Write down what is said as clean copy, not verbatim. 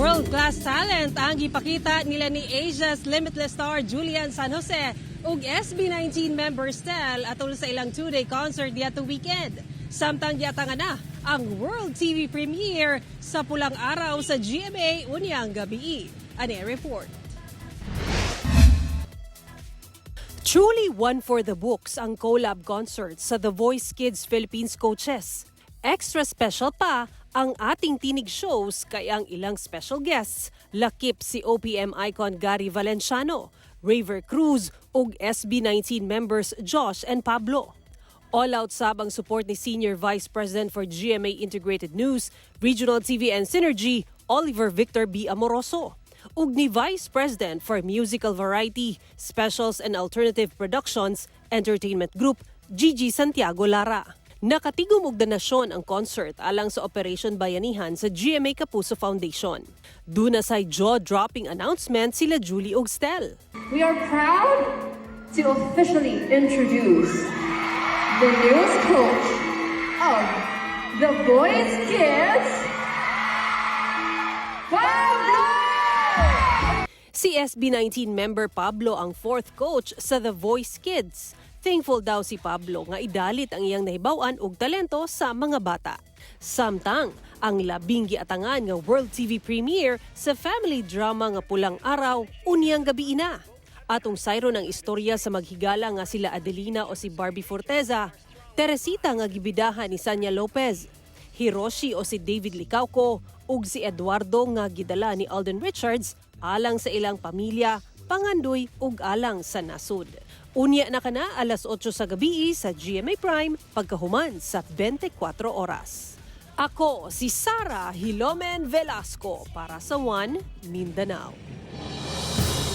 World-class talent ang ipakita nila ni Asia's Limitless star Julian San Jose ug SB19 member Stell atol sa ilang two-day concert diyatong weekend. Samtang giatangan na ang World TV premiere sa pulang araw sa GMA unyang gabi. Ani report. Truly one for the books ang collab concert sa The Voice Kids Philippines coaches. Extra special pa ang Ating Tinig Shows kay ang ilang special guests, lakip si OPM icon Gary Valenciano, Raver Cruz ug SB19 members Josh and Pablo. All-out sabang support ni Senior Vice President for GMA Integrated News, Regional TV and Synergy, Oliver Victor B. Amoroso, ug ni Vice President for Musical Variety, Specials and Alternative Productions, Entertainment Group, Gigi Santiago Lara. Nakatigom og donasyon ang concert alang sa Operation Bayanihan sa GMA Kapuso Foundation. Duna say jaw-dropping announcement sila Julie ug Stell. We are proud to officially introduce the newest coach of the Boys Kids, Pablo! Si SB19 member Pablo ang fourth coach sa The Voice Kids. Thankful daw si Pablo nga idalit ang iyang nahibawan og talento sa mga bata. Samtang ang labing giatangan nga World TV premiere sa family drama nga Pulang Araw unyang gabi ina. Atong sayro ng istorya sa maghigala nga sila Adelina o si Barbie Forteza, Teresita nga gibidahan ni Sanya Lopez, Hiroshi o si David Licauco ug si Eduardo nga gidala ni Alden Richards alang sa ilang pamilya, pangandoy ug alang sa nasud. Unya na kana alas 8 sa gabi sa GMA Prime pagkahuman sa 24 oras. Ako si Sara Hilomen Velasco para sa One Mindanao.